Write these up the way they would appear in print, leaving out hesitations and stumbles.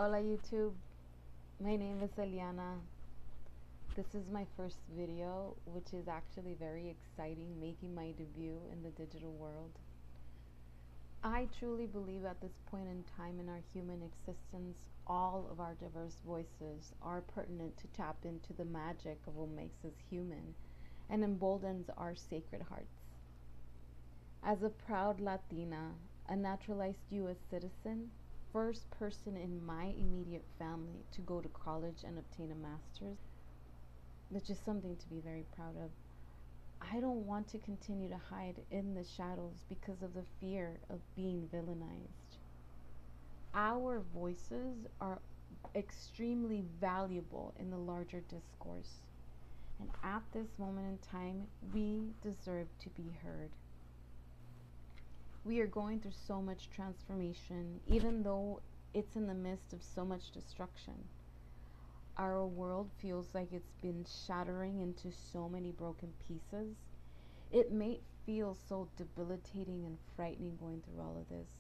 Hola YouTube, my name is Eliana. This is my first video, which is actually very exciting, making my debut in the digital world. I truly believe at this point in time in our human existence, all of our diverse voices are pertinent to tap into the magic of what makes us human and emboldens our sacred hearts. As a proud Latina, a naturalized U.S. citizen, first person in my immediate family to go to college and obtain a master's, which is something to be very proud of. I don't want to continue to hide in the shadows because of the fear of being villainized. Our voices are extremely valuable in the larger discourse, and at this moment in time, we deserve to be heard. We are going through so much transformation, even though it's in the midst of so much destruction. Our world feels like it's been shattering into so many broken pieces. It may feel so debilitating and frightening going through all of this.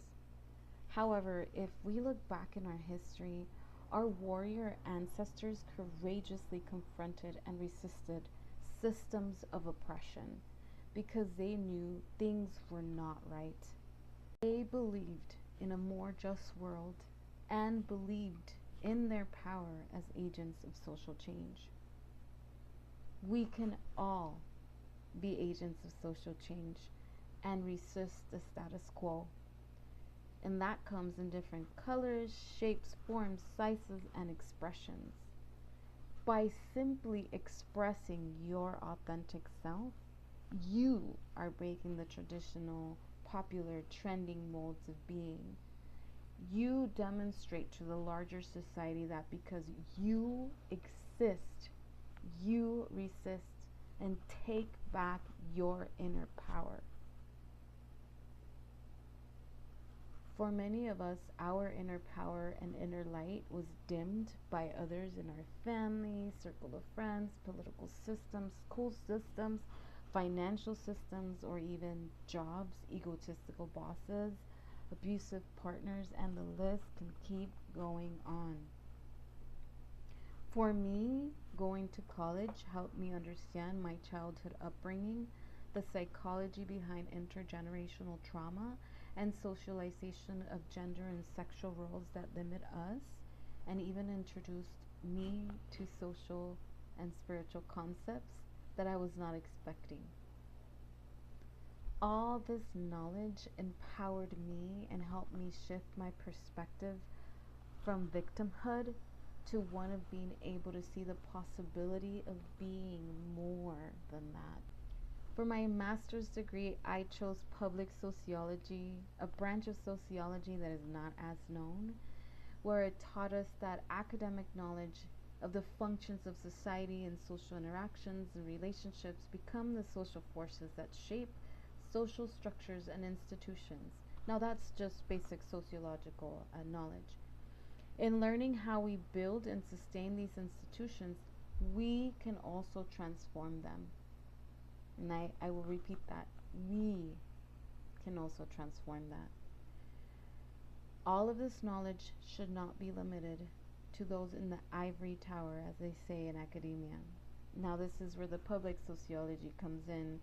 However, if we look back in our history, our warrior ancestors courageously confronted and resisted systems of oppression because they knew things were not right. They believed in a more just world and believed in their power as agents of social change. We can all be agents of social change and resist the status quo. And that comes in different colors, shapes, forms, sizes, and expressions. By simply expressing your authentic self, you are breaking the traditional, popular, trending molds of being. You demonstrate to the larger society that because you exist, you resist and take back your inner power. For many of us, our inner power and inner light was dimmed by others in our family, circle of friends, political systems, school systems, financial systems, or even jobs, egotistical bosses, abusive partners, and the list can keep going on. For me, going to college helped me understand my childhood upbringing, the psychology behind intergenerational trauma, and socialization of gender and sexual roles that limit us, and even introduced me to social and spiritual concepts that I was not expecting. All this knowledge empowered me and helped me shift my perspective from victimhood to one of being able to see the possibility of being more than that. For my master's degree, I chose public sociology, a branch of sociology that is not as known, where it taught us that academic knowledge of the functions of society and social interactions and relationships become the social forces that shape social structures and institutions. Now that's just basic sociological knowledge. In learning how we build and sustain these institutions, we can also transform them. And I will repeat that. We can also transform that. All of this knowledge should not be limited to those in the ivory tower, as they say in academia. Now this is where the public sociology comes in.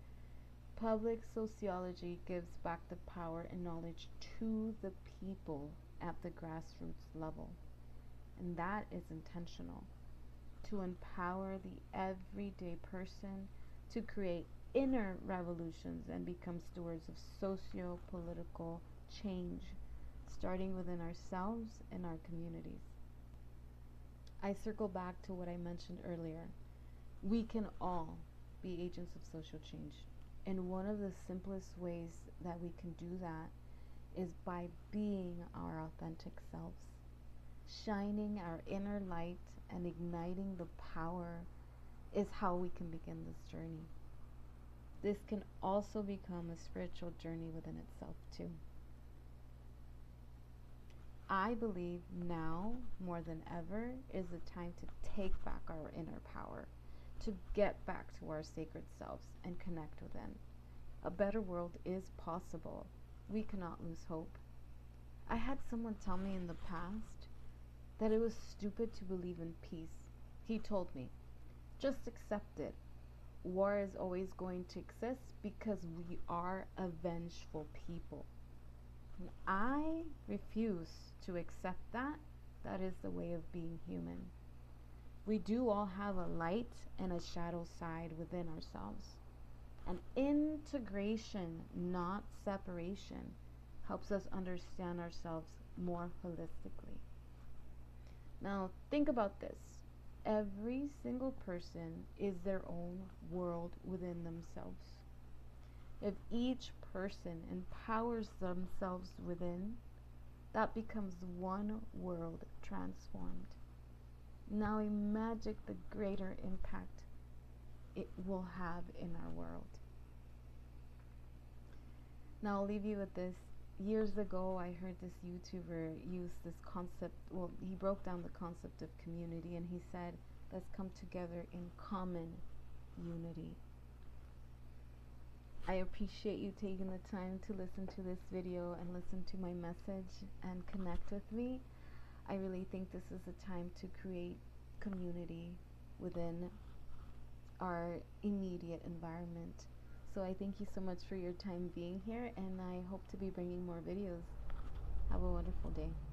Public sociology gives back the power and knowledge to the people at the grassroots level. And that is intentional, to empower the everyday person to create inner revolutions and become stewards of socio-political change, starting within ourselves and our communities. I circle back to what I mentioned earlier. We can all be agents of social change. And one of the simplest ways that we can do that is by being our authentic selves. Shining our inner light and igniting the power is how we can begin this journey. This can also become a spiritual journey within itself too. I believe now more than ever is the time to take back our inner power, to get back to our sacred selves and connect within. A better world is possible. We cannot lose hope. I had someone tell me in the past that it was stupid to believe in peace. He told me, just accept it. War is always going to exist because we are a vengeful people. And I refuse to accept that. That is the way of being human. We do all have a light and a shadow side within ourselves. And integration, not separation, helps us understand ourselves more holistically. Now, think about this. Every single person is their own world within themselves. If each person empowers themselves within, that becomes one world transformed. Now imagine the greater impact it will have in our world. Now I'll leave you with this. Years ago, I heard this YouTuber use this concept. Well, he broke down the concept of community, and he said, let's come together in common unity. I appreciate you taking the time to listen to this video and listen to my message and connect with me. I really think this is a time to create community within our immediate environment. So I thank you so much for your time being here, and I hope to be bringing more videos. Have a wonderful day.